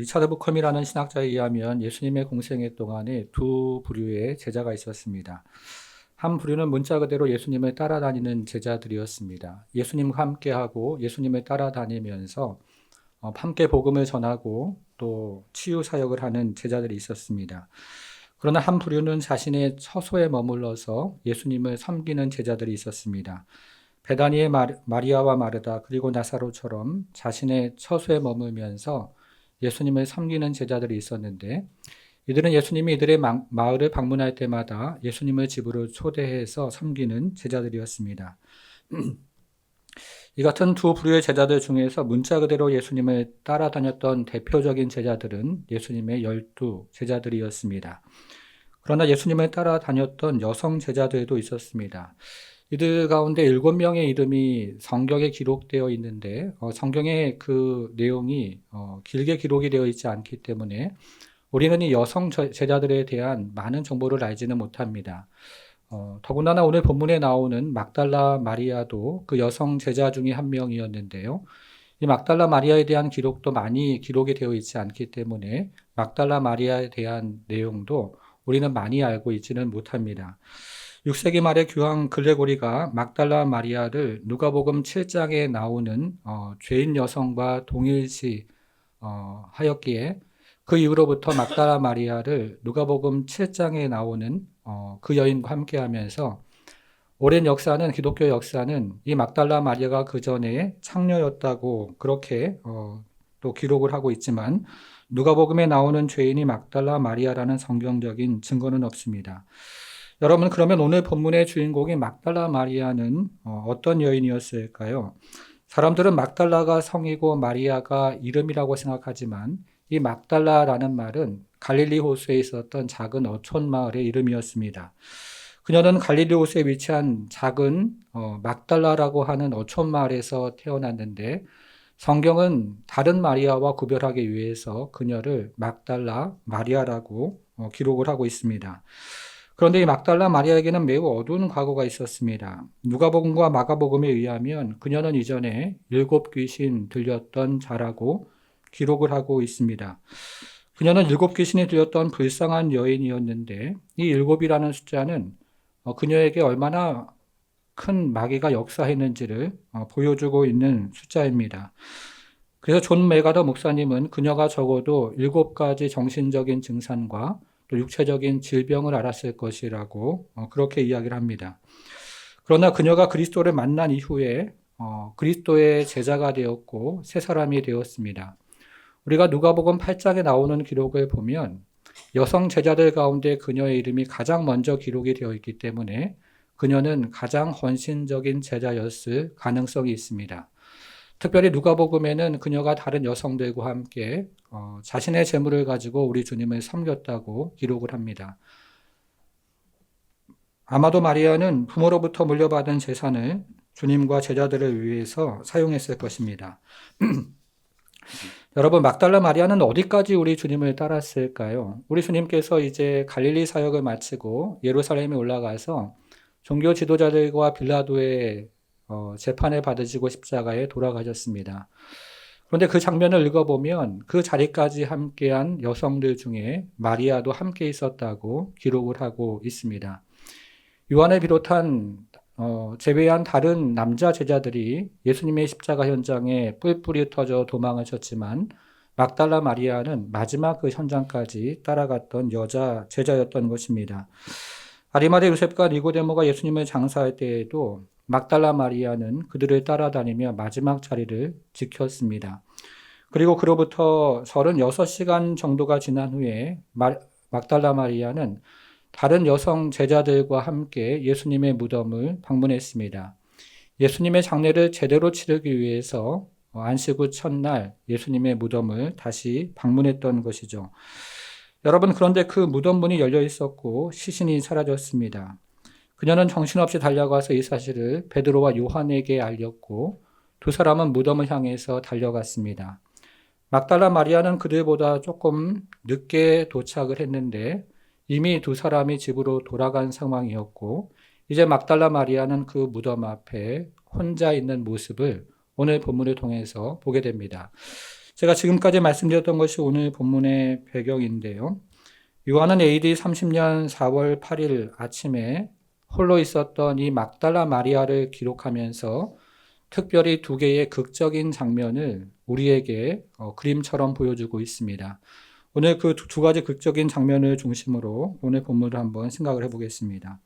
리차드 부컴이라는 신학자에 의하면 예수님의 공생애 동안에 두 부류의 제자가 있었습니다. 한 부류는 문자 그대로 예수님을 따라다니는 제자들이었습니다. 예수님과 함께하고 예수님을 따라다니면서 함께 복음을 전하고 또 치유 사역을 하는 제자들이 있었습니다. 그러나 한 부류는 자신의 처소에 머물러서 예수님을 섬기는 제자들이 있었습니다. 베다니의 마리아와 마르다 그리고 나사로처럼 자신의 처소에 머물면서 예수님을 섬기는 제자들이 있었는데, 이들은 예수님이 이들의 마을을 방문할 때마다 예수님을 집으로 초대해서 섬기는 제자들이었습니다. 이 같은 두 부류의 제자들 중에서 문자 그대로 예수님을 따라다녔던 대표적인 제자들은 예수님의 12 제자들이었습니다. 그러나 예수님을 따라다녔던 여성 제자들도 있었습니다. 이들 가운데 7명의 이름이 성경에 기록되어 있는데, 성경에 그 내용이 길게 기록이 되어 있지 않기 때문에 우리는 이 여성 제자들에 대한 많은 정보를 알지는 못합니다. 더군다나 오늘 본문에 나오는 막달라 마리아도 그 여성 제자 중에 한 명이었는데요. 이 막달라 마리아에 대한 기록도 많이 기록이 되어 있지 않기 때문에 막달라 마리아에 대한 내용도 우리는 많이 알고 있지는 못합니다. 6세기 말에 교황 글레고리가 막달라 마리아를 누가복음 7장에 나오는 죄인 여성과 동일시 하였기에, 그 이후로부터 막달라 마리아를 누가복음 7장에 나오는 그 여인과 함께하면서 오랜 역사는, 기독교 역사는 이 막달라 마리아가 그 전에 창녀였다고 그렇게 또 기록을 하고 있지만, 누가복음에 나오는 죄인이 막달라 마리아라는 성경적인 증거는 없습니다. 여러분, 그러면 오늘 본문의 주인공인 막달라 마리아는 어떤 여인이었을까요? 사람들은 막달라가 성이고 마리아가 이름이라고 생각하지만, 이 막달라라는 말은 갈릴리 호수에 있었던 작은 어촌 마을의 이름이었습니다. 그녀는 갈릴리 호수에 위치한 작은 막달라라고 하는 어촌 마을에서 태어났는데, 성경은 다른 마리아와 구별하기 위해서 그녀를 막달라 마리아라고 기록을 하고 있습니다. 그런데 이 막달라 마리아에게는 매우 어두운 과거가 있었습니다. 누가복음과 마가복음에 의하면 그녀는 이전에 7 귀신 들렸던 자라고 기록을 하고 있습니다. 그녀는 7 귀신이 들렸던 불쌍한 여인이었는데, 이 7이라는 숫자는 그녀에게 얼마나 큰 마귀가 역사했는지를 보여주고 있는 숫자입니다. 그래서 존 메가더 목사님은 그녀가 적어도 7가지 정신적인 증상과 또 육체적인 질병을 앓았을 것이라고 그렇게 이야기를 합니다. 그러나 그녀가 그리스도를 만난 이후에 그리스도의 제자가 되었고 새 사람이 되었습니다. 우리가 누가복음 8장에 나오는 기록을 보면 여성 제자들 가운데 그녀의 이름이 가장 먼저 기록이 되어 있기 때문에 그녀는 가장 헌신적인 제자였을 가능성이 있습니다. 특별히 누가복음에는 그녀가 다른 여성들과 함께 자신의 재물을 가지고 우리 주님을 섬겼다고 기록을 합니다. 아마도 마리아는 부모로부터 물려받은 재산을 주님과 제자들을 위해서 사용했을 것입니다. 여러분, 막달라 마리아는 어디까지 우리 주님을 따랐을까요? 우리 주님께서 이제 갈릴리 사역을 마치고 예루살렘에 올라가서 종교 지도자들과 빌라도의 재판을 받으시고 십자가에 돌아가셨습니다. 그런데 그 장면을 읽어보면 그 자리까지 함께한 여성들 중에 마리아도 함께 있었다고 기록을 하고 있습니다. 요한을 비롯한 제외한 다른 남자 제자들이 예수님의 십자가 현장에 뿔뿔이 터져 도망하셨지만, 막달라 마리아는 마지막 그 현장까지 따라갔던 여자 제자였던 것입니다. 아리마대 요셉과 니고데모가 예수님을 장사할 때에도 막달라 마리아는 그들을 따라다니며 마지막 자리를 지켰습니다. 그리고 그로부터 36시간 정도가 지난 후에 막달라 마리아는 다른 여성 제자들과 함께 예수님의 무덤을 방문했습니다. 예수님의 장례를 제대로 치르기 위해서 안식 후 첫날 예수님의 무덤을 다시 방문했던 것이죠. 여러분, 그런데 그 무덤 문이 열려 있었고 시신이 사라졌습니다. 그녀는 정신없이 달려가서 이 사실을 베드로와 요한에게 알렸고 두 사람은 무덤을 향해서 달려갔습니다. 막달라 마리아는 그들보다 조금 늦게 도착을 했는데 이미 두 사람이 집으로 돌아간 상황이었고, 이제 막달라 마리아는 그 무덤 앞에 혼자 있는 모습을 오늘 본문을 통해서 보게 됩니다. 제가 지금까지 말씀드렸던 것이 오늘 본문의 배경인데요. 요한은 AD 30년 4월 8일 아침에 홀로 있었던 이 막달라 마리아를 기록하면서 특별히 두 개의 극적인 장면을 우리에게 그림처럼 보여주고 있습니다. 오늘 그 두 가지 극적인 장면을 중심으로 오늘 본문을 한번 생각을 해보겠습니다.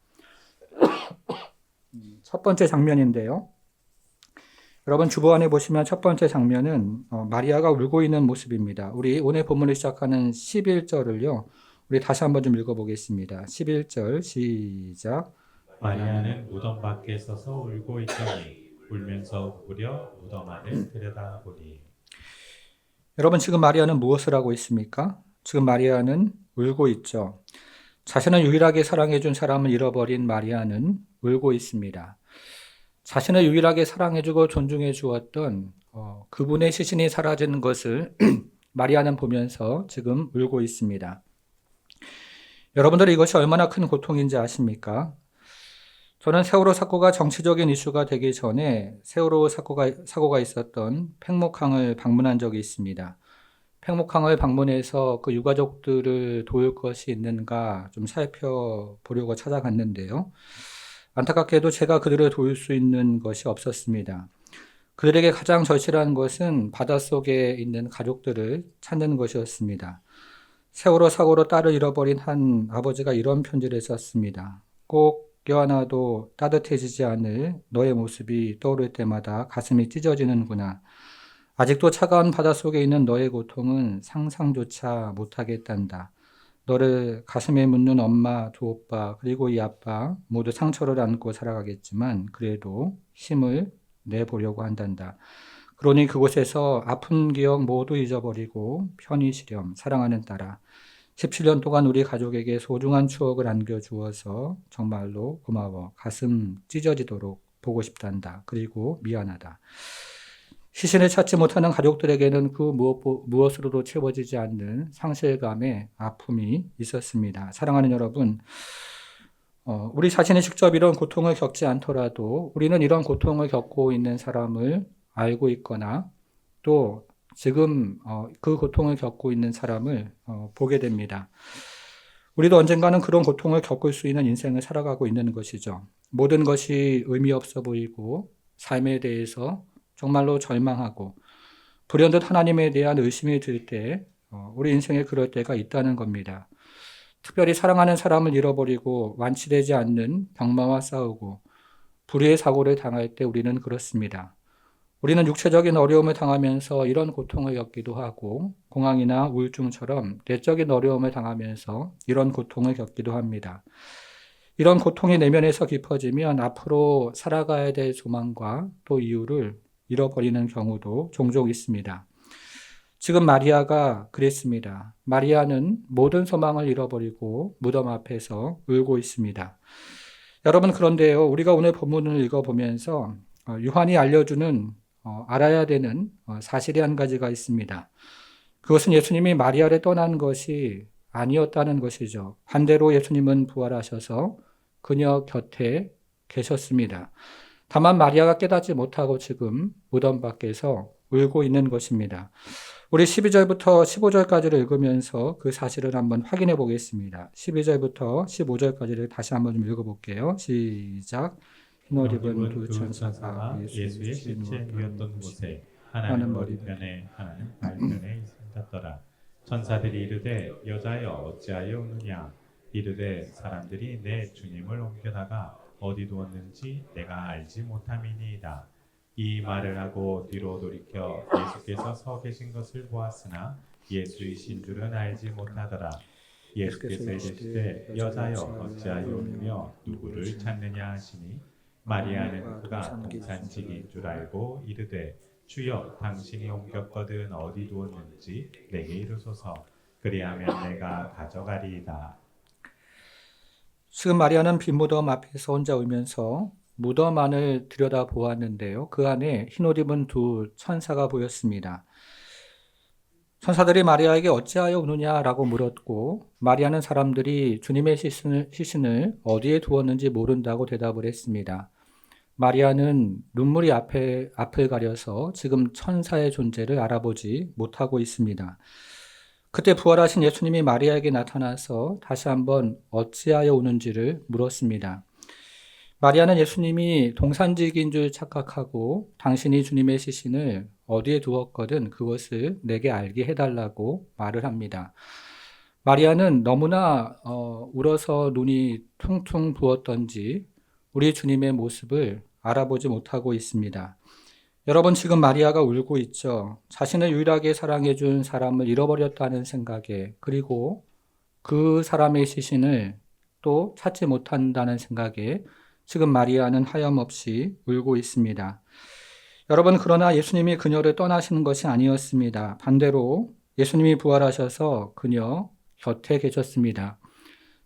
첫 번째 장면인데요. 여러분 주보안에 보시면 첫 번째 장면은 마리아가 울고 있는 모습입니다. 우리 오늘 본문을 시작하는 11절을요. 우리 다시 한번 좀 읽어보겠습니다. 11절 시작. 마리아는 무덤 밖에 서서 울고 있더니 울면서 부부려 무덤 안을 들여다보니. 여러분 지금 마리아는 무엇을 하고 있습니까? 지금 마리아는 울고 있죠. 자신을 유일하게 사랑해준 사람을 잃어버린 마리아는 울고 있습니다. 자신을 유일하게 사랑해주고 존중해 주었던 그분의 시신이 사라지는 것을 마리아는 보면서 지금 울고 있습니다. 여러분들 이것이 얼마나 큰 고통인지 아십니까? 저는 세월호 사고가 정치적인 이슈가 되기 전에 세월호 사고가 있었던 팽목항을 방문한 적이 있습니다. 팽목항을 방문해서 그 유가족들을 도울 것이 있는가 좀 살펴보려고 찾아갔는데요. 안타깝게도 제가 그들을 도울 수 있는 것이 없었습니다. 그들에게 가장 절실한 것은 바닷속에 있는 가족들을 찾는 것이었습니다. 세월호 사고로 딸을 잃어버린 한 아버지가 이런 편지를 썼습니다. 꼭 껴안아도 따뜻해지지 않을 너의 모습이 떠오를 때마다 가슴이 찢어지는구나. 아직도 차가운 바닷속에 있는 너의 고통은 상상조차 못하겠단다. 너를 가슴에 묻는 엄마, 두 오빠, 그리고 이 아빠 모두 상처를 안고 살아가겠지만 그래도 힘을 내보려고 한단다. 그러니 그곳에서 아픈 기억 모두 잊어버리고 편히 쉬렴. 사랑하는 딸아. 17년 동안 우리 가족에게 소중한 추억을 안겨주어서 정말로 고마워. 가슴 찢어지도록 보고 싶단다. 그리고 미안하다. 시신을 찾지 못하는 가족들에게는 그 무엇으로도 채워지지 않는 상실감의 아픔이 있었습니다. 사랑하는 여러분, 우리 자신이 직접 이런 고통을 겪지 않더라도 우리는 이런 고통을 겪고 있는 사람을 알고 있거나 또 지금 그 고통을 겪고 있는 사람을 보게 됩니다. 우리도 언젠가는 그런 고통을 겪을 수 있는 인생을 살아가고 있는 것이죠. 모든 것이 의미 없어 보이고 삶에 대해서 정말로 절망하고 불현듯 하나님에 대한 의심이 들 때 우리 인생에 그럴 때가 있다는 겁니다. 특별히 사랑하는 사람을 잃어버리고 완치되지 않는 병마와 싸우고 불의의 사고를 당할 때 우리는 그렇습니다. 우리는 육체적인 어려움을 당하면서 이런 고통을 겪기도 하고 공황이나 우울증처럼 내적인 어려움을 당하면서 이런 고통을 겪기도 합니다. 이런 고통이 내면에서 깊어지면 앞으로 살아가야 될 소망과 또 이유를 잃어버리는 경우도 종종 있습니다. 지금 마리아가 그랬습니다. 마리아는 모든 소망을 잃어버리고 무덤 앞에서 울고 있습니다. 여러분 그런데요, 우리가 오늘 본문을 읽어보면서 요한이 알려주는 알아야 되는 사실이 한 가지가 있습니다. 그것은 예수님이 마리아를 떠난 것이 아니었다는 것이죠. 반대로 예수님은 부활하셔서 그녀 곁에 계셨습니다. 다만 마리아가 깨닫지 못하고 지금 무덤 밖에서 울고 있는 것입니다. 우리 12절부터 15절까지를 읽으면서 그 사실을 한번 확인해 보겠습니다. 12절부터 15절까지를 다시 한번 좀 읽어볼게요. 시작. 흰옷 입은 두 천사가 예수의 실제 누였던 곳에 하나는 머리편에 하나는 발편에 있었더라. 천사들이 이르되 여자여 어찌하여 우느냐. 이르되 사람들이 내 주님을 옮겨다가 어디 두었는지 내가 알지 못함이니이다. 이 말을 하고 뒤로 돌이켜 예수께서 서 계신 것을 보았으나 예수이신 줄은 알지 못하더라. 예수께서 이르시되 여자여 어찌하여 우느며 누구를 찾느냐 하시니 마리아는 그가 동산직인 줄 알고 이르되 주여 당신이 옮겼거든 어디 두었는지 내게 이르소서. 그리하면 내가 가져가리이다. 지금 마리아는 빈 무덤 앞에서 혼자 울면서 무덤 안을 들여다보았는데요. 그 안에 흰옷 입은 두 천사가 보였습니다. 천사들이 마리아에게 어찌하여 우느냐라고 물었고 마리아는 사람들이 주님의 시신을 어디에 두었는지 모른다고 대답을 했습니다. 마리아는 눈물이 앞을 가려서 지금 천사의 존재를 알아보지 못하고 있습니다. 그때 부활하신 예수님이 마리아에게 나타나서 다시 한번 어찌하여 우는지를 물었습니다. 마리아는 예수님이 동산직인 줄 착각하고 당신이 주님의 시신을 어디에 두었거든 그것을 내게 알게 해달라고 말을 합니다. 마리아는 너무나 울어서 눈이 퉁퉁 부었던지 우리 주님의 모습을 알아보지 못하고 있습니다. 여러분, 지금 마리아가 울고 있죠. 자신을 유일하게 사랑해준 사람을 잃어버렸다는 생각에, 그리고 그 사람의 시신을 또 찾지 못한다는 생각에 지금 마리아는 하염없이 울고 있습니다. 여러분, 그러나 예수님이 그녀를 떠나시는 것이 아니었습니다. 반대로 예수님이 부활하셔서 그녀 곁에 계셨습니다.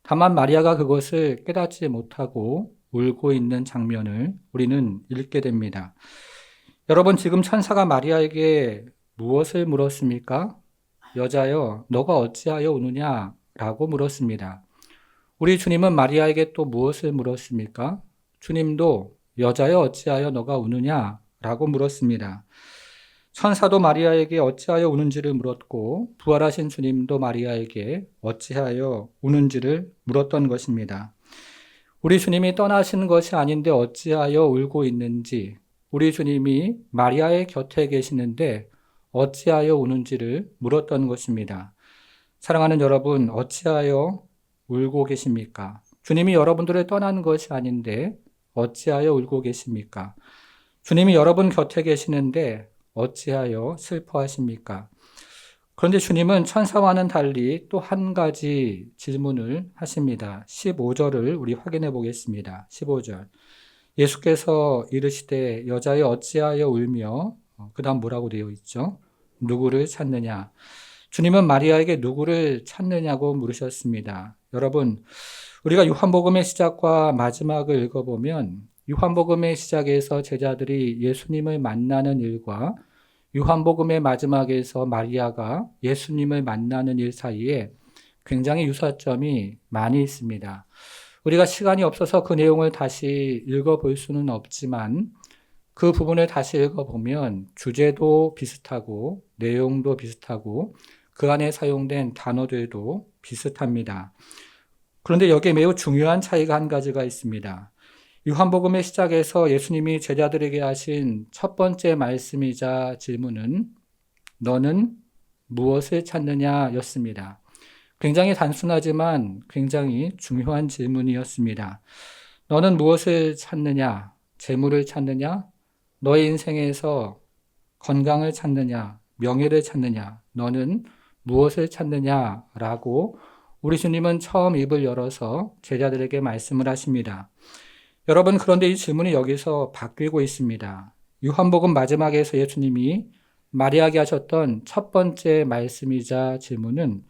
다만 마리아가 그것을 깨닫지 못하고 울고 있는 장면을 우리는 읽게 됩니다. 여러분, 지금 천사가 마리아에게 무엇을 물었습니까? 여자여, 너가 어찌하여 우느냐? 라고 물었습니다. 우리 주님은 마리아에게 또 무엇을 물었습니까? 주님도 여자여, 어찌하여 너가 우느냐? 라고 물었습니다. 천사도 마리아에게 어찌하여 우는지를 물었고 부활하신 주님도 마리아에게 어찌하여 우는지를 물었던 것입니다. 우리 주님이 떠나신 것이 아닌데 어찌하여 울고 있는지, 우리 주님이 마리아의 곁에 계시는데 어찌하여 우는지를 물었던 것입니다. 사랑하는 여러분, 어찌하여 울고 계십니까? 주님이 여러분들을 떠난 것이 아닌데 어찌하여 울고 계십니까? 주님이 여러분 곁에 계시는데 어찌하여 슬퍼하십니까? 그런데 주님은 천사와는 달리 또 한 가지 질문을 하십니다. 15절을 우리 확인해 보겠습니다. 15절. 예수께서 이르시되 여자여 어찌하여 울며, 그 다음 뭐라고 되어 있죠? 누구를 찾느냐? 주님은 마리아에게 누구를 찾느냐고 물으셨습니다. 여러분, 우리가 요한복음의 시작과 마지막을 읽어보면 요한복음의 시작에서 제자들이 예수님을 만나는 일과 요한복음의 마지막에서 마리아가 예수님을 만나는 일 사이에 굉장히 유사점이 많이 있습니다. 우리가 시간이 없어서 그 내용을 다시 읽어볼 수는 없지만 그 부분을 다시 읽어보면 주제도 비슷하고 내용도 비슷하고 그 안에 사용된 단어들도 비슷합니다. 그런데 여기에 매우 중요한 차이가 한 가지가 있습니다. 요한복음의 시작에서 예수님이 제자들에게 하신 첫 번째 말씀이자 질문은 너는 무엇을 찾느냐 였습니다. 굉장히 단순하지만 굉장히 중요한 질문이었습니다. 너는 무엇을 찾느냐? 재물을 찾느냐? 너의 인생에서 건강을 찾느냐? 명예를 찾느냐? 너는 무엇을 찾느냐? 라고 우리 주님은 처음 입을 열어서 제자들에게 말씀을 하십니다. 여러분, 그런데 이 질문이 여기서 바뀌고 있습니다. 요한복음 마지막에서 예수님이 마리아에게 하셨던 첫 번째 말씀이자 질문은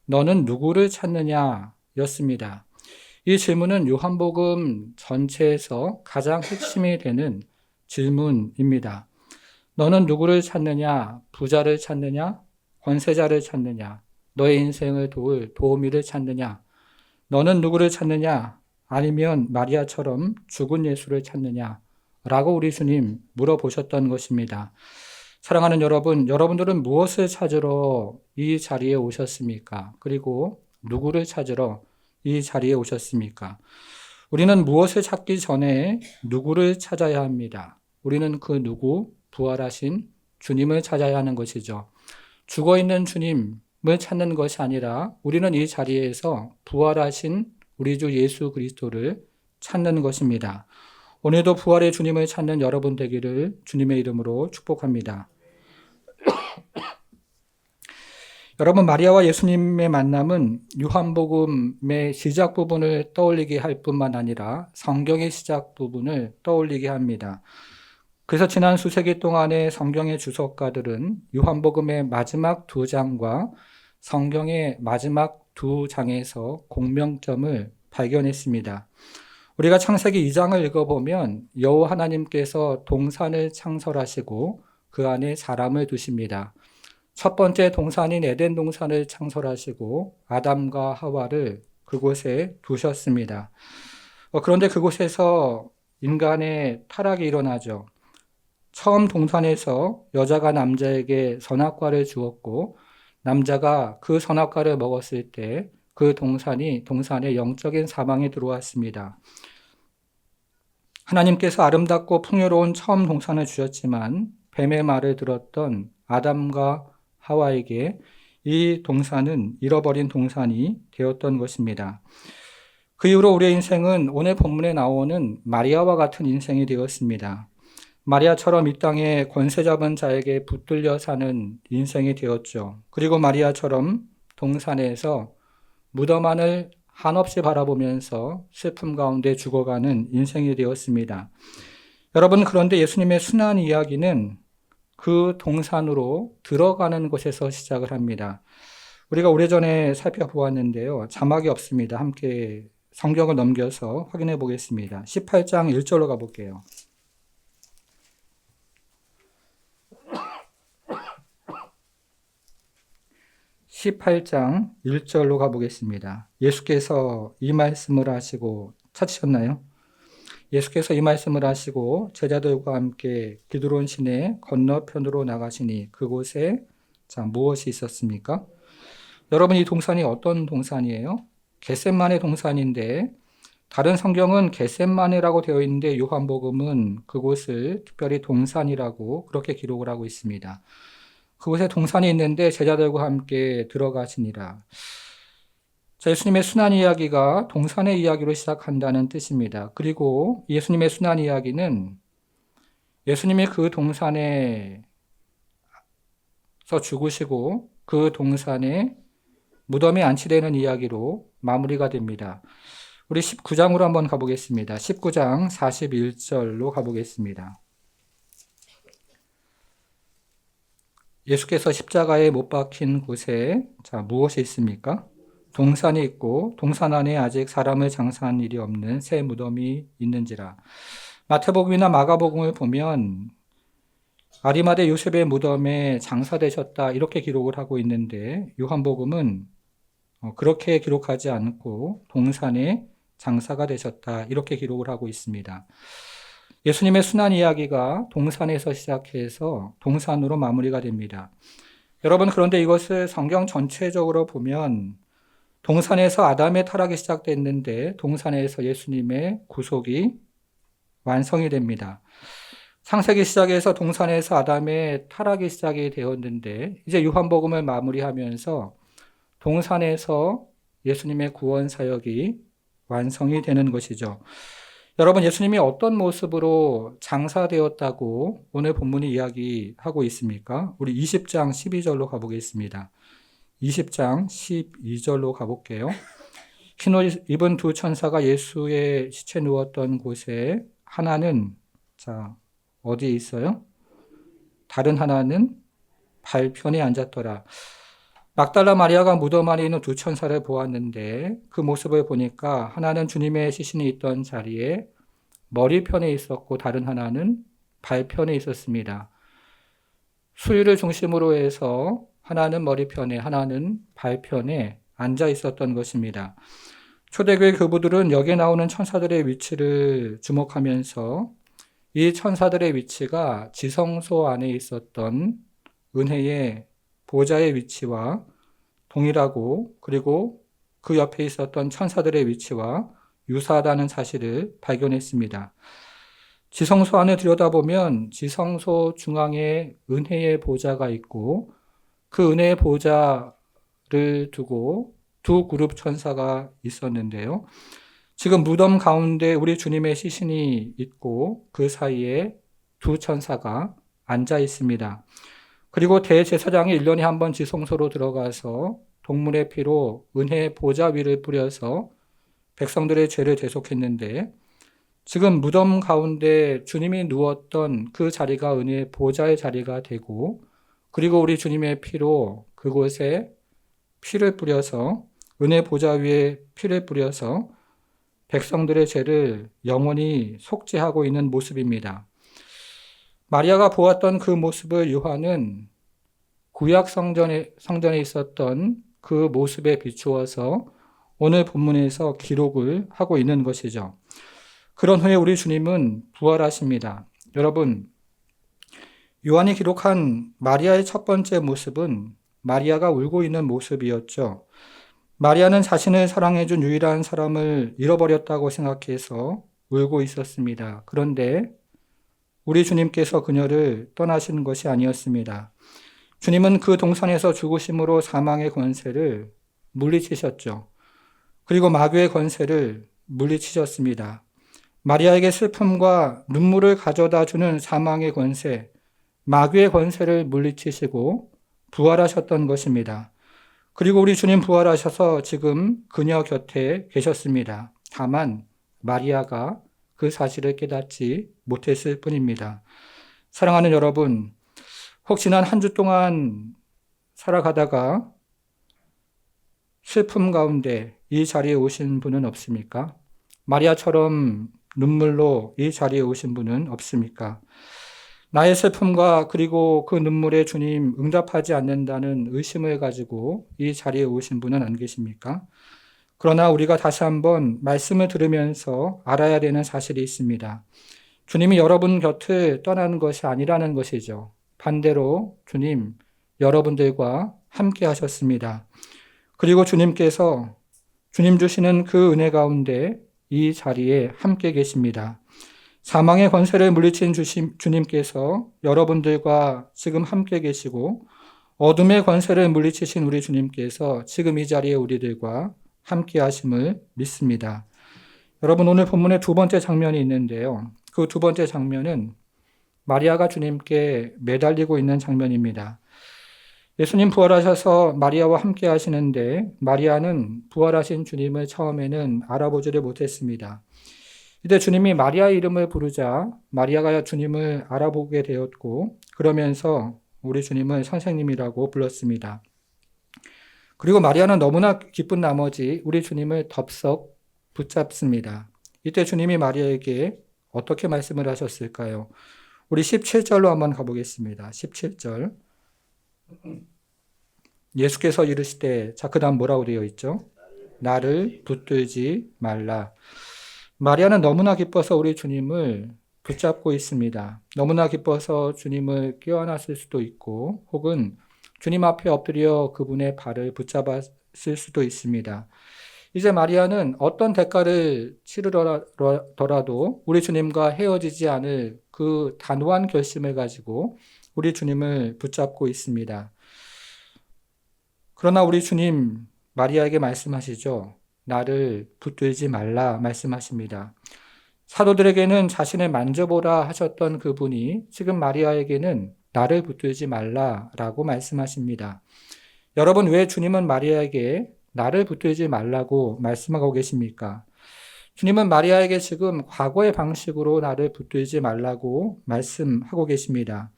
너는 누구를 찾느냐 였습니다. 이 질문은 요한복음 전체에서 가장 핵심이 되는 질문입니다. 너는 누구를 찾느냐? 부자를 찾느냐? 권세자를 찾느냐? 너의 인생을 도울 도우미를 찾느냐? 너는 누구를 찾느냐? 아니면 마리아처럼 죽은 예수를 찾느냐? 라고 우리 주님 물어보셨던 것입니다. 사랑하는 여러분, 여러분들은 무엇을 찾으러 이 자리에 오셨습니까? 그리고 누구를 찾으러 이 자리에 오셨습니까? 우리는 무엇을 찾기 전에 누구를 찾아야 합니다. 우리는 그 누구, 부활하신 주님을 찾아야 하는 것이죠. 죽어있는 주님을 찾는 것이 아니라 우리는 이 자리에서 부활하신 우리 주 예수 그리스도를 찾는 것입니다. 오늘도 부활의 주님을 찾는 여러분 되기를 주님의 이름으로 축복합니다. 여러분, 마리아와 예수님의 만남은 요한복음의 시작 부분을 떠올리게 할 뿐만 아니라 성경의 시작 부분을 떠올리게 합니다. 그래서 지난 수세기 동안의 성경의 주석가들은 요한복음의 마지막 두 장과 성경의 마지막 두 장에서 공명점을 발견했습니다. 우리가 창세기 2장을 읽어보면 여호와 하나님께서 동산을 창설하시고 그 안에 사람을 두십니다. 첫 번째 동산인 에덴 동산을 창설하시고 아담과 하와를 그곳에 두셨습니다. 그런데 그곳에서 인간의 타락이 일어나죠. 처음 동산에서 여자가 남자에게 선악과를 주었고 남자가 그 선악과를 먹었을 때 그 동산에 영적인 사망이 들어왔습니다. 하나님께서 아름답고 풍요로운 처음 동산을 주셨지만 뱀의 말을 들었던 아담과 하와에게 이 동산은 잃어버린 동산이 되었던 것입니다. 그 이후로 우리의 인생은 오늘 본문에 나오는 마리아와 같은 인생이 되었습니다. 마리아처럼 이 땅에 권세 잡은 자에게 붙들려 사는 인생이 되었죠. 그리고 마리아처럼 동산에서 무덤 안을 한없이 바라보면서 슬픔 가운데 죽어가는 인생이 되었습니다. 여러분, 그런데 예수님의 순환 이야기는 그 동산으로 들어가는 곳에서 시작을 합니다. 우리가 오래전에 살펴보았는데요. 자막이 없습니다. 함께 성경을 넘겨서 확인해 보겠습니다. 18장 1절로 가볼게요. 18장 1절로 가보겠습니다. 예수께서 이 말씀을 하시고, 찾으셨나요? 예수께서 이 말씀을 하시고 제자들과 함께 기드론 시내 건너편으로 나가시니 그곳에 무엇이 있었습니까? 여러분, 이 동산이 어떤 동산이에요? 겟셋마네 동산인데 다른 성경은 겟셋마네라고 되어 있는데 요한복음은 그곳을 특별히 동산이라고 그렇게 기록을 하고 있습니다. 그곳에 동산이 있는데 제자들과 함께 들어가시니라. 자, 예수님의 순환 이야기가 동산의 이야기로 시작한다는 뜻입니다. 그리고 예수님의 순환 이야기는 예수님이 그 동산에서 죽으시고 그 동산에 무덤에 안치되는 이야기로 마무리가 됩니다. 우리 19장으로 한번 가보겠습니다. 19장 41절로 가보겠습니다. 예수께서 십자가에 못 박힌 곳에 무엇이 있습니까? 동산이 있고 동산 안에 아직 사람을 장사한 일이 없는 새 무덤이 있는지라. 마태복음이나 마가복음을 보면 아리마대 요셉의 무덤에 장사되셨다 이렇게 기록을 하고 있는데 요한복음은 그렇게 기록하지 않고 동산에 장사가 되셨다 이렇게 기록을 하고 있습니다. 예수님의 순환 이야기가 동산에서 시작해서 동산으로 마무리가 됩니다. 여러분, 그런데 이것을 성경 전체적으로 보면 동산에서 아담의 타락이 시작됐는데 동산에서 예수님의 구속이 완성이 됩니다. 창세기 시작해서 동산에서 아담의 타락이 시작이 되었는데 이제 요한복음을 마무리하면서 동산에서 예수님의 구원 사역이 완성이 되는 것이죠. 여러분, 예수님이 어떤 모습으로 장사되었다고 오늘 본문이 이야기하고 있습니까? 우리 20장 12절로 가보겠습니다. 20장 12절로 가볼게요. 흰옷 입은 두 천사가 예수의 시체 누웠던 곳에 하나는 어디에 있어요? 다른 하나는 발편에 앉았더라. 막달라 마리아가 무덤 안에 있는 두 천사를 보았는데 그 모습을 보니까 하나는 주님의 시신이 있던 자리에 머리편에 있었고 다른 하나는 발편에 있었습니다. 수유를 중심으로 해서 하나는 머리편에 하나는 발편에 앉아 있었던 것입니다. 초대교회 교부들은 여기에 나오는 천사들의 위치를 주목하면서 이 천사들의 위치가 지성소 안에 있었던 은혜의 보좌의 위치와 동일하고 그리고 그 옆에 있었던 천사들의 위치와 유사하다는 사실을 발견했습니다. 지성소 안을 들여다보면 지성소 중앙에 은혜의 보좌가 있고 그 은혜의 보좌를 두고 두 그룹 천사가 있었는데요. 지금 무덤 가운데 우리 주님의 시신이 있고 그 사이에 두 천사가 앉아 있습니다. 그리고 대제사장이 1년에 한 번 지성소로 들어가서 동물의 피로 은혜의 보좌 위를 뿌려서 백성들의 죄를 대속했는데 지금 무덤 가운데 주님이 누웠던 그 자리가 은혜의 보좌의 자리가 되고 그리고 우리 주님의 피로 그곳에 피를 뿌려서 은혜 보좌 위에 피를 뿌려서 백성들의 죄를 영원히 속죄하고 있는 모습입니다. 마리아가 보았던 그 모습을 요한은 구약 성전에 있었던 그 모습에 비추어서 오늘 본문에서 기록을 하고 있는 것이죠. 그런 후에 우리 주님은 부활하십니다. 여러분, 요한이 기록한 마리아의 첫 번째 모습은 마리아가 울고 있는 모습이었죠. 마리아는 자신을 사랑해준 유일한 사람을 잃어버렸다고 생각해서 울고 있었습니다. 그런데 우리 주님께서 그녀를 떠나시는 것이 아니었습니다. 주님은 그 동산에서 죽으심으로 사망의 권세를 물리치셨죠. 그리고 마귀의 권세를 물리치셨습니다. 마리아에게 슬픔과 눈물을 가져다 주는 사망의 권세, 마귀의 권세를 물리치시고 부활하셨던 것입니다. 그리고 우리 주님 부활하셔서 지금 그녀 곁에 계셨습니다. 다만 마리아가 그 사실을 깨닫지 못했을 뿐입니다. 사랑하는 여러분, 혹 지난 한 주 동안 살아가다가 슬픔 가운데 이 자리에 오신 분은 없습니까? 마리아처럼 눈물로 이 자리에 오신 분은 없습니까? 나의 슬픔과 그리고 그 눈물에 주님 응답하지 않는다는 의심을 가지고 이 자리에 오신 분은 안 계십니까? 그러나 우리가 다시 한번 말씀을 들으면서 알아야 되는 사실이 있습니다. 주님이 여러분 곁을 떠나는 것이 아니라는 것이죠. 반대로 주님 여러분들과 함께 하셨습니다. 그리고 주님께서 주님 주시는 그 은혜 가운데 이 자리에 함께 계십니다. 사망의 권세를 물리친 주님께서 여러분들과 지금 함께 계시고 어둠의 권세를 물리치신 우리 주님께서 지금 이 자리에 우리들과 함께 하심을 믿습니다. 여러분, 오늘 본문에 두 번째 장면이 있는데요. 그 두 번째 장면은 마리아가 주님께 매달리고 있는 장면입니다. 예수님 부활하셔서 마리아와 함께 하시는데 마리아는 부활하신 주님을 처음에는 알아보지를 못했습니다. 이때 주님이 마리아의 이름을 부르자 마리아가 주님을 알아보게 되었고 그러면서 우리 주님을 선생님이라고 불렀습니다. 그리고 마리아는 너무나 기쁜 나머지 우리 주님을 덥석 붙잡습니다. 이때 주님이 마리아에게 어떻게 말씀을 하셨을까요? 우리 17절로 한번 가보겠습니다. 17절. 예수께서 이르시되, 자, 그 다음 뭐라고 되어 있죠? 나를 붙들지 말라. 마리아는 너무나 기뻐서 우리 주님을 붙잡고 있습니다. 너무나 기뻐서 주님을 껴안았을 수도 있고, 혹은 주님 앞에 엎드려 그분의 발을 붙잡았을 수도 있습니다. 이제 마리아는 어떤 대가를 치르더라도 우리 주님과 헤어지지 않을 그 단호한 결심을 가지고 우리 주님을 붙잡고 있습니다. 그러나 우리 주님 마리아에게 말씀하시죠. 나를 붙들지 말라 말씀하십니다. 사도들에게는 자신을 만져보라 하셨던 그분이 지금 마리아에게는 나를 붙들지 말라라고 말씀하십니다. 여러분, 왜 주님은 마리아에게 나를 붙들지 말라고 말씀하고 계십니까? 주님은 마리아에게 지금 과거의 방식으로 나를 붙들지 말라고 말씀하고 계십니다.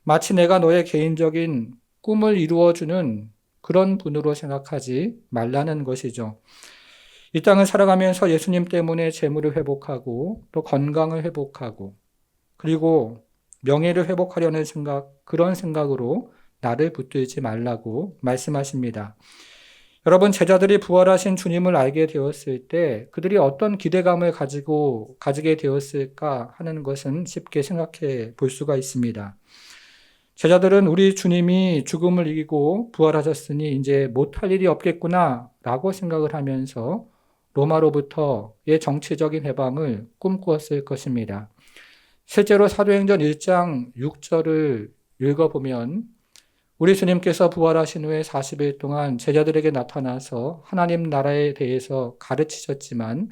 마치 내가 너의 개인적인 꿈을 이루어주는 그런 분으로 생각하지 말라는 것이죠. 이 땅을 살아가면서 예수님 때문에 재물을 회복하고 또 건강을 회복하고 그리고 명예를 회복하려는 생각, 그런 생각으로 나를 붙들지 말라고 말씀하십니다. 여러분, 제자들이 부활하신 주님을 알게 되었을 때 그들이 어떤 기대감을 가지게 되었을까 하는 것은 쉽게 생각해 볼 수가 있습니다. 제자들은 우리 주님이 죽음을 이기고 부활하셨으니 이제 못할 일이 없겠구나 라고 생각을 하면서 로마로부터의 정치적인 해방을 꿈꾸었을 것입니다. 실제로 사도행전 1장 6절을 읽어보면 우리 주님께서 부활하신 후에 40일 동안 제자들에게 나타나서 하나님 나라에 대해서 가르치셨지만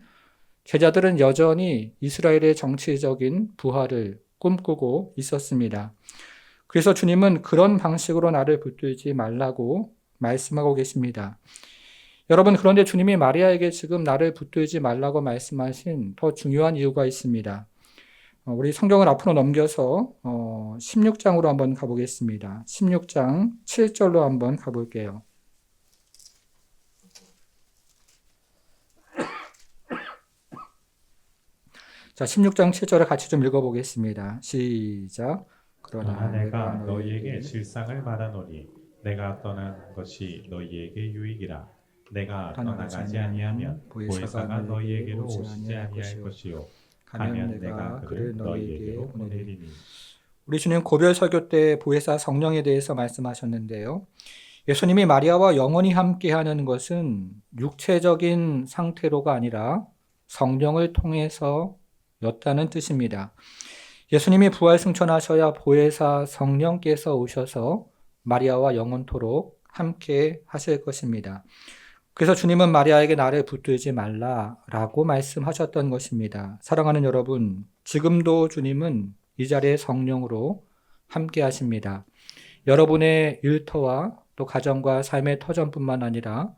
제자들은 여전히 이스라엘의 정치적인 부활을 꿈꾸고 있었습니다. 그래서 주님은 그런 방식으로 나를 붙들지 말라고 말씀하고 계십니다. 여러분, 그런데 주님이 마리아에게 지금 나를 붙들지 말라고 말씀하신 더 중요한 이유가 있습니다. 우리 성경을 앞으로 넘겨서 16장으로 한번 가보겠습니다. 16장 7절로 한번 가볼게요. 자, 16장 7절을 같이 좀 읽어보겠습니다. 시작. 그러나 내가 너희에게 실상을 말하노니 내가 떠난 것이 너희에게 유익이라. 내가 떠나가지 아니하면 보혜사가 너희에게로 오시지 아니할 것이요 가면 내가 그를 너희에게로 보내리니. 우리 주님 고별 설교 때 보혜사 성령에 대해서 말씀하셨는데요. 예수님이 마리아와 영원히 함께하는 것은 육체적인 상태로가 아니라 성령을 통해서였다는 뜻입니다. 예수님이 부활 승천하셔야 보혜사 성령께서 오셔서 마리아와 영원토록 함께 하실 것입니다. 그래서 주님은 마리아에게 나를 붙들지 말라라고 말씀하셨던 것입니다. 사랑하는 여러분, 지금도 주님은 이 자리에 성령으로 함께 하십니다. 여러분의 일터와 또 가정과 삶의 터전뿐만 아니라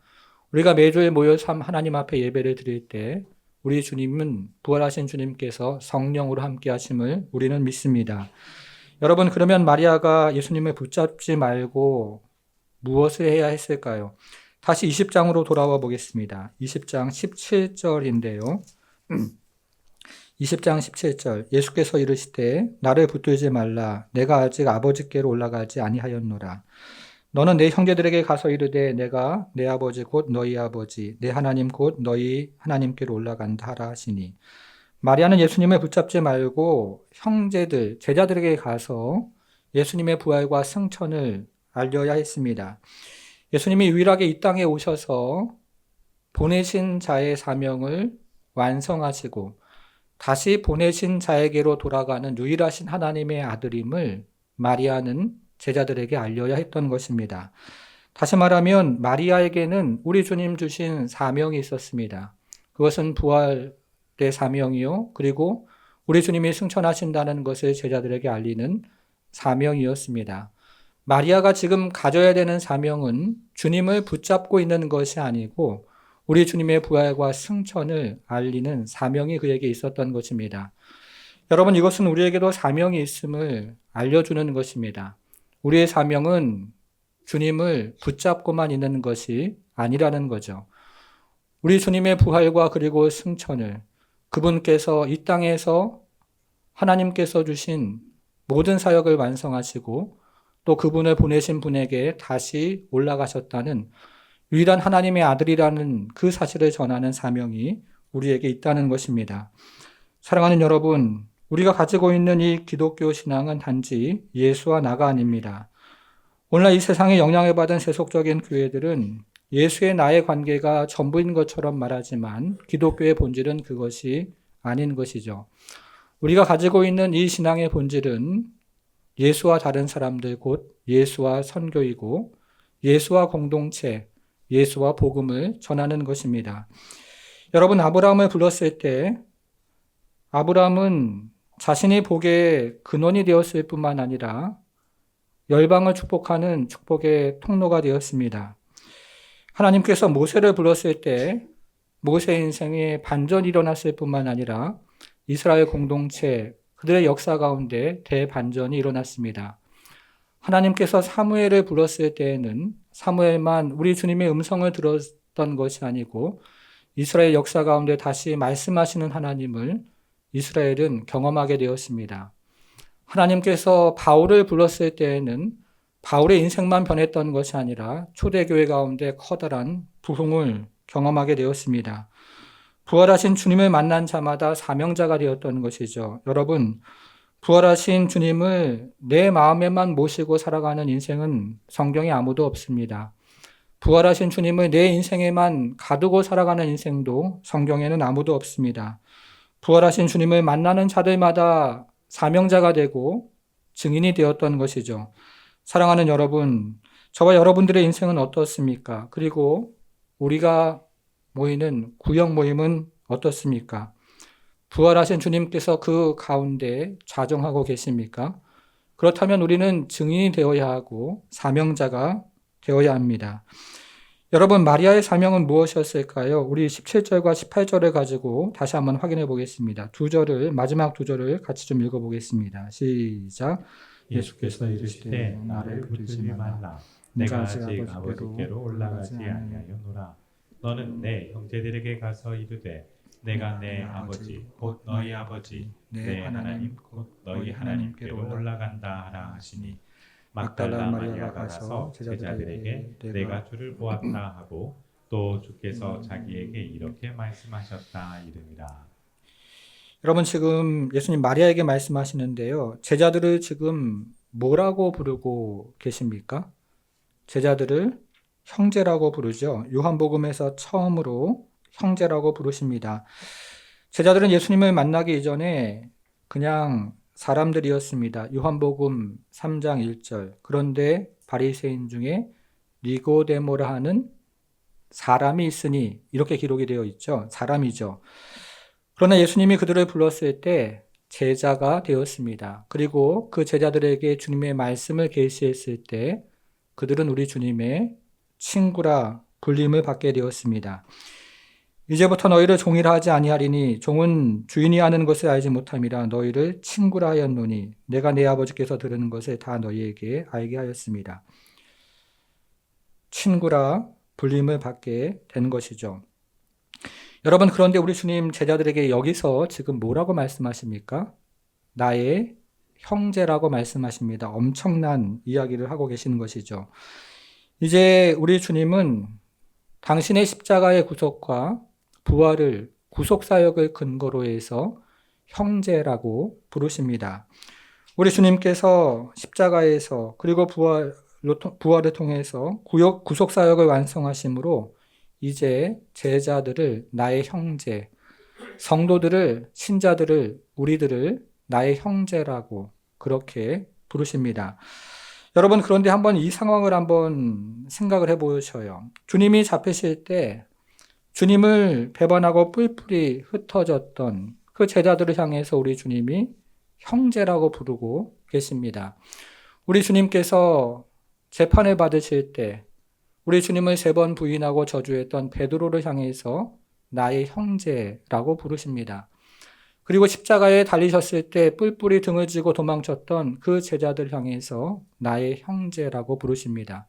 우리가 매주에 모여서 하나님 앞에 예배를 드릴 때 우리 주님은 부활하신 주님께서 성령으로 함께 하심을 우리는 믿습니다. 여러분, 그러면 마리아가 예수님을 붙잡지 말고 무엇을 해야 했을까요? 다시 20장으로 돌아와 보겠습니다. 20장 17절인데요. 20장 17절 예수께서 이르시되 나를 붙들지 말라 내가 아직 아버지께로 올라가지 아니하였노라. 너는 내 형제들에게 가서 이르되 내가 내 아버지 곧 너희 아버지 내 하나님 곧 너희 하나님께로 올라간다 하라 하시니. 마리아는 예수님을 붙잡지 말고 형제들, 제자들에게 가서 예수님의 부활과 승천을 알려야 했습니다. 예수님이 유일하게 이 땅에 오셔서 보내신 자의 사명을 완성하시고 다시 보내신 자에게로 돌아가는 유일하신 하나님의 아들임을 마리아는 제자들에게 알려야 했던 것입니다. 다시 말하면 마리아에게는 우리 주님 주신 사명이 있었습니다. 그것은 부활의 사명이요. 그리고 우리 주님이 승천하신다는 것을 제자들에게 알리는 사명이었습니다. 마리아가 지금 가져야 되는 사명은 주님을 붙잡고 있는 것이 아니고 우리 주님의 부활과 승천을 알리는 사명이 그에게 있었던 것입니다. 여러분, 이것은 우리에게도 사명이 있음을 알려주는 것입니다. 우리의 사명은 주님을 붙잡고만 있는 것이 아니라는 거죠. 우리 주님의 부활과 그리고 승천을 그분께서 이 땅에서 하나님께서 주신 모든 사역을 완성하시고 또 그분을 보내신 분에게 다시 올라가셨다는 유일한 하나님의 아들이라는 그 사실을 전하는 사명이 우리에게 있다는 것입니다. 사랑하는 여러분, 우리가 가지고 있는 이 기독교 신앙은 단지 예수와 나가 아닙니다. 오늘날 이 세상에 영향을 받은 세속적인 교회들은 예수의 나의 관계가 전부인 것처럼 말하지만 기독교의 본질은 그것이 아닌 것이죠. 우리가 가지고 있는 이 신앙의 본질은 예수와 다른 사람들 곧 예수와 선교이고 예수와 공동체, 예수와 복음을 전하는 것입니다. 여러분, 아브라함을 불렀을 때 아브라함은 자신이 복의 근원이 되었을 뿐만 아니라 열방을 축복하는 축복의 통로가 되었습니다. 하나님께서 모세를 불렀을 때 모세 인생에 반전이 일어났을 뿐만 아니라 이스라엘 공동체, 그들의 역사 가운데 대반전이 일어났습니다. 하나님께서 사무엘을 불렀을 때에는 사무엘만 우리 주님의 음성을 들었던 것이 아니고 이스라엘 역사 가운데 다시 말씀하시는 하나님을 이스라엘은 경험하게 되었습니다. 하나님께서 바울을 불렀을 때에는 바울의 인생만 변했던 것이 아니라 초대교회 가운데 커다란 부흥을 경험하게 되었습니다. 부활하신 주님을 만난 자마다 사명자가 되었던 것이죠. 여러분, 부활하신 주님을 내 마음에만 모시고 살아가는 인생은 성경에 아무도 없습니다. 부활하신 주님을 내 인생에만 가두고 살아가는 인생도 성경에는 아무도 없습니다. 부활하신 주님을 만나는 자들마다 사명자가 되고 증인이 되었던 것이죠. 사랑하는 여러분, 저와 여러분들의 인생은 어떻습니까? 그리고 우리가 모이는 구역 모임은 어떻습니까? 부활하신 주님께서 그 가운데 좌정하고 계십니까? 그렇다면 우리는 증인이 되어야 하고 사명자가 되어야 합니다. 여러분, 마리아의 사명은 무엇이었을까요? 우리 17절과 18절을 가지고 다시 한번 확인해 보겠습니다. 마지막 두 절을 같이 좀 읽어보겠습니다. 시작. 예수께서 이르시되 나를 붙들지 말라 내가 아직 아버지께로 올라가지 아니하였노라. 너는 내 형제들에게 가서 이르되 내가 내 아버지 곧 너희 아버지 내 하나님 곧 너희 하나님께로 올라간다 하라 하시니. 막달라 마리아가 가서 제자들에게 내가 주를 보았다 하고 또 주께서 자기에게 이렇게 말씀하셨다 이름이라. 여러분 지금 예수님 마리아에게 말씀하시는데요. 제자들을 지금 뭐라고 부르고 계십니까? 제자들을 형제라고 부르죠. 요한복음에서 처음으로 형제라고 부르십니다. 제자들은 예수님을 만나기 이전에 그냥 사람들이었습니다. 요한복음 3장 1절. 그런데 바리새인 중에 니고데모라 하는 사람이 있으니 이렇게 기록이 되어 있죠. 사람이죠. 그러나 예수님이 그들을 불렀을 때 제자가 되었습니다. 그리고 그 제자들에게 주님의 말씀을 계시했을 때 그들은 우리 주님의 친구라 불림을 받게 되었습니다. 이제부터 너희를 종이라 하지 아니하리니 종은 주인이 하는 것을 알지 못함이라 너희를 친구라 하였노니 내가 내 아버지께서 들으는 것을 다 너희에게 알게 하였습니다. 친구라 불림을 받게 된 것이죠. 여러분, 그런데 우리 주님 제자들에게 여기서 지금 뭐라고 말씀하십니까? 나의 형제라고 말씀하십니다. 엄청난 이야기를 하고 계시는 것이죠. 이제 우리 주님은 당신의 십자가의 구속과 부활을 구속사역을 근거로 해서 형제라고 부르십니다. 우리 주님께서 십자가에서 그리고 부활을 통해서 구속사역을 완성하심으로 이제 제자들을 나의 형제, 성도들을, 신자들을, 우리들을 나의 형제라고 그렇게 부르십니다. 여러분, 그런데 한번 이 상황을 한번 생각을 해보셔요. 주님이 잡히실 때 주님을 배반하고 뿔뿔이 흩어졌던 그 제자들을 향해서 우리 주님이 형제라고 부르고 계십니다. 우리 주님께서 재판을 받으실 때 우리 주님을 3번 부인하고 저주했던 베드로를 향해서 나의 형제라고 부르십니다. 그리고 십자가에 달리셨을 때 뿔뿔이 등을 지고 도망쳤던 그 제자들 향해서 나의 형제라고 부르십니다.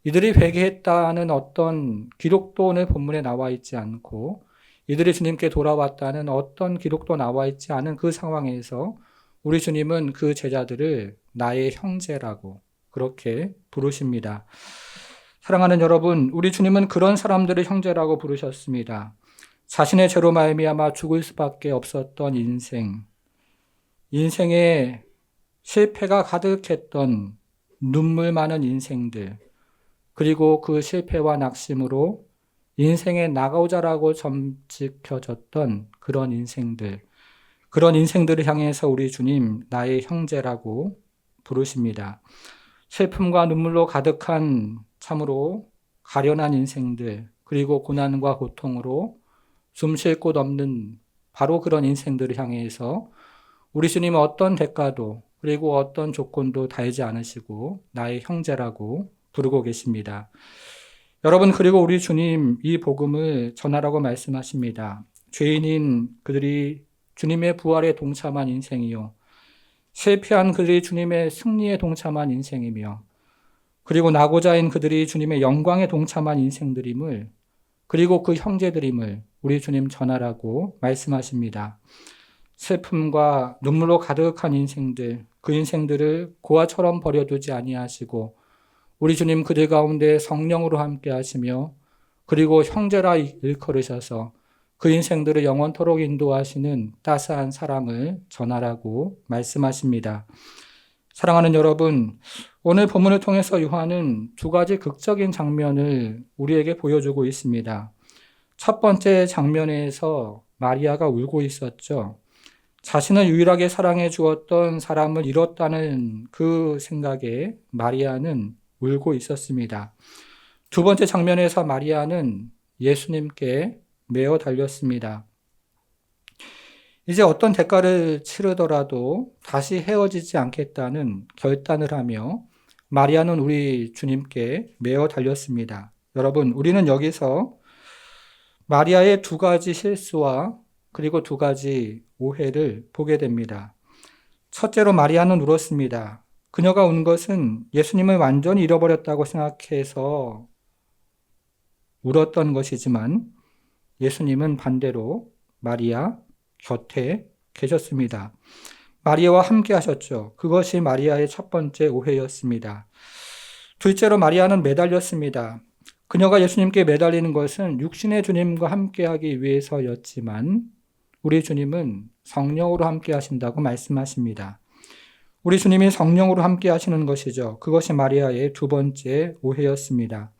이들이 회개했다는 어떤 기록도 오늘 본문에 나와 있지 않고 이들이 주님께 돌아왔다는 어떤 기록도 나와 있지 않은 그 상황에서 우리 주님은 그 제자들을 나의 형제라고 그렇게 부르십니다. 사랑하는 여러분, 우리 주님은 그런 사람들을 형제라고 부르셨습니다. 자신의 죄로 말미암아 죽을 수밖에 없었던 인생에 실패가 가득했던 눈물 많은 인생들, 그리고 그 실패와 낙심으로 인생에 나가오자라고 점찍혀졌던 그런 인생들을 향해서 우리 주님 나의 형제라고 부르십니다. 슬픔과 눈물로 가득한 참으로 가련한 인생들, 그리고 고난과 고통으로 숨 쉴 곳 없는 바로 그런 인생들을 향해서 우리 주님은 어떤 대가도 그리고 어떤 조건도 달지 않으시고 나의 형제라고 부르고 계십니다. 여러분, 그리고 우리 주님 이 복음을 전하라고 말씀하십니다. 죄인인 그들이 주님의 부활에 동참한 인생이요, 실패한 그들이 주님의 승리에 동참한 인생이며, 그리고 낙오자인 그들이 주님의 영광에 동참한 인생들임을, 그리고 그 형제들임을 우리 주님 전하라고 말씀하십니다. 슬픔과 눈물로 가득한 인생들, 그 인생들을 고아처럼 버려두지 아니하시고 우리 주님 그들 가운데 성령으로 함께 하시며 그리고 형제라 일컬으셔서 그 인생들을 영원토록 인도하시는 따스한 사랑을 전하라고 말씀하십니다. 사랑하는 여러분, 오늘 본문을 통해서 요한은 2가지 극적인 장면을 우리에게 보여주고 있습니다. 첫 번째 장면에서 마리아가 울고 있었죠. 자신을 유일하게 사랑해 주었던 사람을 잃었다는 그 생각에 마리아는 울고 있었습니다. 2번째 장면에서 마리아는 예수님께 매어 달렸습니다. 이제 어떤 대가를 치르더라도 다시 헤어지지 않겠다는 결단을 하며 마리아는 우리 주님께 매어 달렸습니다. 여러분, 우리는 여기서 마리아의 2가지 실수와 그리고 2가지 오해를 보게 됩니다. 첫째로 마리아는 울었습니다. 그녀가 운 것은 예수님을 완전히 잃어버렸다고 생각해서 울었던 것이지만 예수님은 반대로 마리아 곁에 계셨습니다. 마리아와 함께 하셨죠. 그것이 마리아의 첫 번째 오해였습니다. 둘째로 마리아는 매달렸습니다. 그녀가 예수님께 매달리는 것은 육신의 주님과 함께하기 위해서였지만 우리 주님은 성령으로 함께 하신다고 말씀하십니다. 우리 주님이 성령으로 함께 하시는 것이죠. 그것이 마리아의 두 번째 오해였습니다.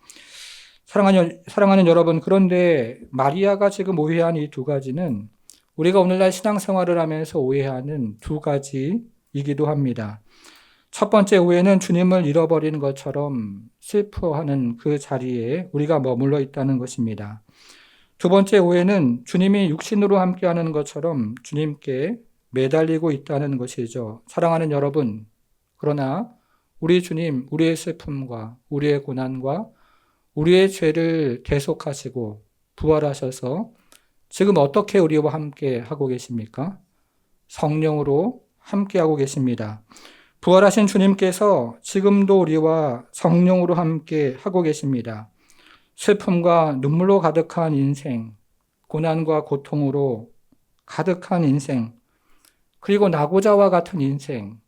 사랑하는 여러분, 그런데 마리아가 지금 오해한 이 두 가지는 우리가 오늘날 신앙생활을 하면서 오해하는 두 가지이기도 합니다. 첫 번째 오해는 주님을 잃어버린 것처럼 슬퍼하는 그 자리에 우리가 머물러 있다는 것입니다. 두 번째 오해는 주님이 육신으로 함께하는 것처럼 주님께 매달리고 있다는 것이죠. 사랑하는 여러분, 그러나 우리 주님, 우리의 슬픔과 우리의 고난과 우리의 죄를 대속하시고 부활하셔서 지금 어떻게 우리와 함께 하고 계십니까? 성령으로 함께 하고 계십니다. 부활하신 주님께서 지금도 우리와 성령으로 함께 하고 계십니다. 슬픔과 눈물로 가득한 인생, 고난과 고통으로 가득한 인생, 그리고 낙오자와 같은 인생,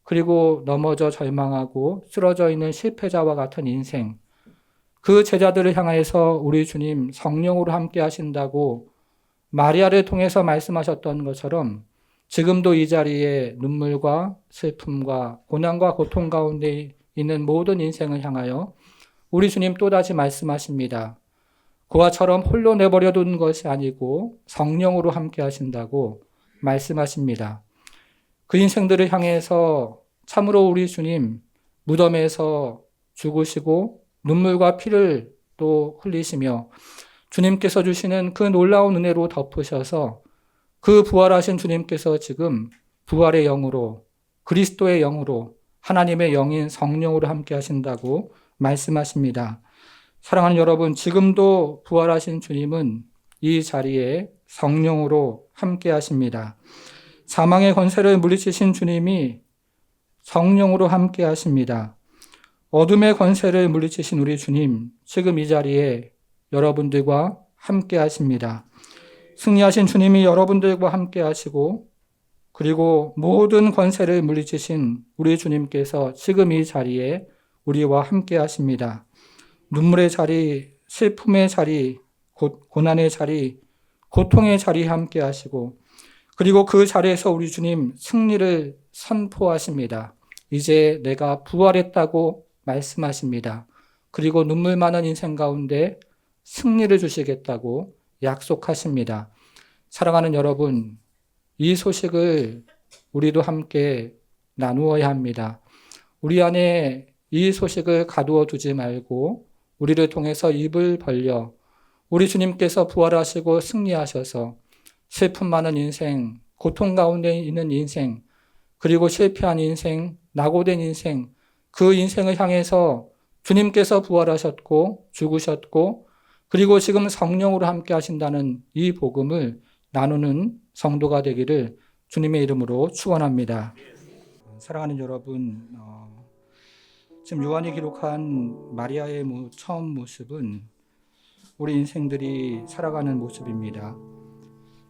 그리고 넘어져 절망하고 쓰러져 있는 실패자와 같은 인생, 그 제자들을 향해서 우리 주님 성령으로 함께 하신다고 마리아를 통해서 말씀하셨던 것처럼 지금도 이 자리에 눈물과 슬픔과 고난과 고통 가운데 있는 모든 인생을 향하여 우리 주님 또다시 말씀하십니다. 그와처럼 홀로 내버려 둔 것이 아니고 성령으로 함께 하신다고 말씀하십니다. 그 인생들을 향해서 참으로 우리 주님 무덤에서 죽으시고 눈물과 피를 또 흘리시며 주님께서 주시는 그 놀라운 은혜로 덮으셔서 그 부활하신 주님께서 지금 부활의 영으로 그리스도의 영으로 하나님의 영인 성령으로 함께 하신다고 말씀하십니다. 사랑하는 여러분, 지금도 부활하신 주님은 이 자리에 성령으로 함께 하십니다. 사망의 권세를 물리치신 주님이 성령으로 함께 하십니다. 어둠의 권세를 물리치신 우리 주님, 지금 이 자리에 여러분들과 함께 하십니다. 승리하신 주님이 여러분들과 함께 하시고 그리고 모든 권세를 물리치신 우리 주님께서 지금 이 자리에 우리와 함께 하십니다. 눈물의 자리, 슬픔의 자리, 고난의 자리, 고통의 자리에 함께 하시고 그리고 그 자리에서 우리 주님 승리를 선포하십니다. 이제 내가 부활했다고 말씀하십니다. 그리고 눈물 많은 인생 가운데 승리를 주시겠다고 약속하십니다. 사랑하는 여러분, 이 소식을 우리도 함께 나누어야 합니다. 우리 안에 이 소식을 가두어 두지 말고 우리를 통해서 입을 벌려 우리 주님께서 부활하시고 승리하셔서 슬픔 많은 인생, 고통 가운데 있는 인생, 그리고 실패한 인생, 낙오된 인생, 그 인생을 향해서 주님께서 부활하셨고 죽으셨고 그리고 지금 성령으로 함께 하신다는 이 복음을 나누는 성도가 되기를 주님의 이름으로 축원합니다. 사랑하는 여러분, 지금 요한이 기록한 마리아의 처음 모습은 우리 인생들이 살아가는 모습입니다.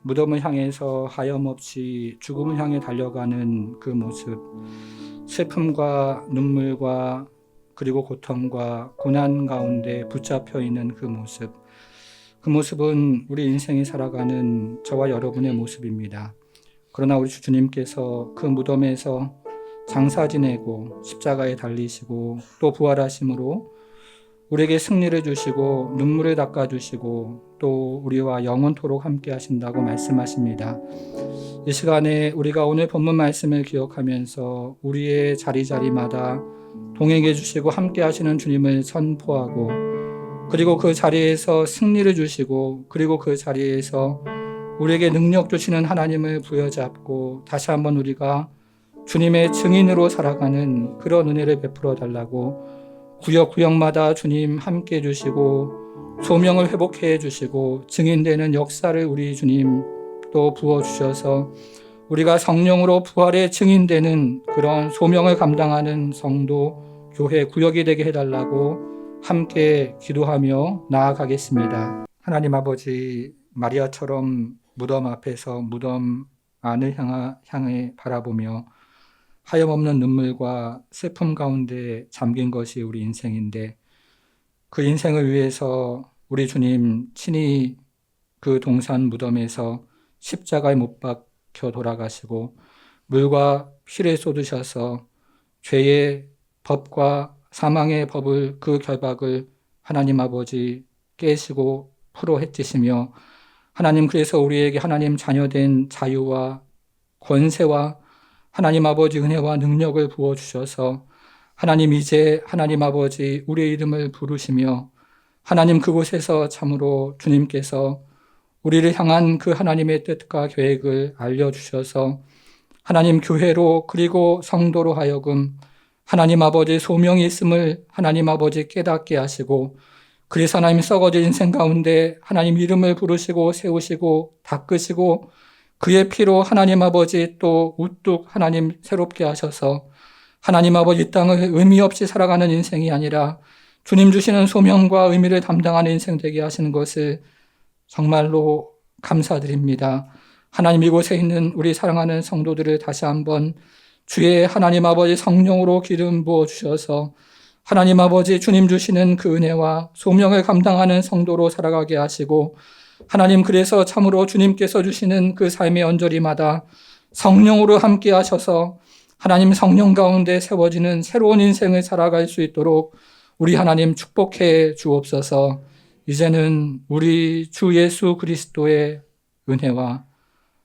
무덤을 향해서 하염없이 죽음을 향해 달려가는 그 모습, 슬픔과 눈물과 그리고 고통과 고난 가운데 붙잡혀 있는 그 모습은 우리 인생이 살아가는 저와 여러분의 모습입니다. 그러나 우리 주님께서 그 무덤에서 장사 지내고 십자가에 달리시고 또 부활하심으로 우리에게 승리를 주시고 눈물을 닦아주시고 또 우리와 영원토록 함께 하신다고 말씀하십니다. 이 시간에 우리가 오늘 본문 말씀을 기억하면서 우리의 자리마다 동행해 주시고 함께 하시는 주님을 선포하고 그리고 그 자리에서 승리를 주시고 그리고 그 자리에서 우리에게 능력 주시는 하나님을 부여잡고 다시 한번 우리가 주님의 증인으로 살아가는 그런 은혜를 베풀어 달라고 구역마다 주님 함께 해주시고 소명을 회복해 주시고 증인되는 역사를 우리 주님 또 부어주셔서 우리가 성령으로 부활의 증인되는 그런 소명을 감당하는 성도, 교회, 구역이 되게 해달라고 함께 기도하며 나아가겠습니다. 하나님 아버지, 마리아처럼 무덤 앞에서 무덤 안을 향해 바라보며 하염없는 눈물과 슬픔 가운데 잠긴 것이 우리 인생인데 그 인생을 위해서 우리 주님 친히 그 동산 무덤에서 십자가에 못 돌아가시고 물과 피를 쏟으셔서 죄의 법과 사망의 법을 그 결박을 하나님 아버지 깨시고 풀어 헤치시며 하나님 그래서 우리에게 하나님 자녀된 자유와 권세와 하나님 아버지 은혜와 능력을 부어주셔서 하나님 이제 하나님 아버지 우리의 이름을 부르시며 하나님 그곳에서 참으로 주님께서 우리를 향한 그 하나님의 뜻과 계획을 알려주셔서 하나님 교회로 그리고 성도로 하여금 하나님 아버지 소명이 있음을 하나님 아버지 깨닫게 하시고 그래서 하나님 썩어진 인생 가운데 하나님 이름을 부르시고 세우시고 닦으시고 그의 피로 하나님 아버지 또 우뚝 하나님 새롭게 하셔서 하나님 아버지 이 땅을 의미 없이 살아가는 인생이 아니라 주님 주시는 소명과 의미를 담당하는 인생 되게 하시는 것을 정말로 감사드립니다. 하나님 이곳에 있는 우리 사랑하는 성도들을 다시 한번 주의 하나님 아버지 성령으로 기름 부어 주셔서 하나님 아버지 주님 주시는 그 은혜와 소명을 감당하는 성도로 살아가게 하시고 하나님 그래서 참으로 주님께서 주시는 그 삶의 언저리마다 성령으로 함께 하셔서 하나님 성령 가운데 세워지는 새로운 인생을 살아갈 수 있도록 우리 하나님 축복해 주옵소서. 이제는 우리 주 예수 그리스도의 은혜와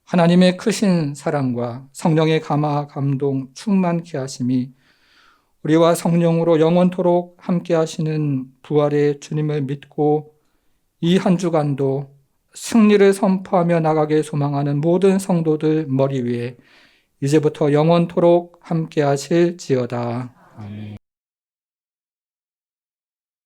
하나님의 크신 사랑과 성령의 감화 감동 충만케 하심이 우리와 성령으로 영원토록 함께 하시는 부활의 주님을 믿고 이 한 주간도 승리를 선포하며 나가길 소망하는 모든 성도들 머리 위에 이제부터 영원토록 함께 하실지어다. 아멘.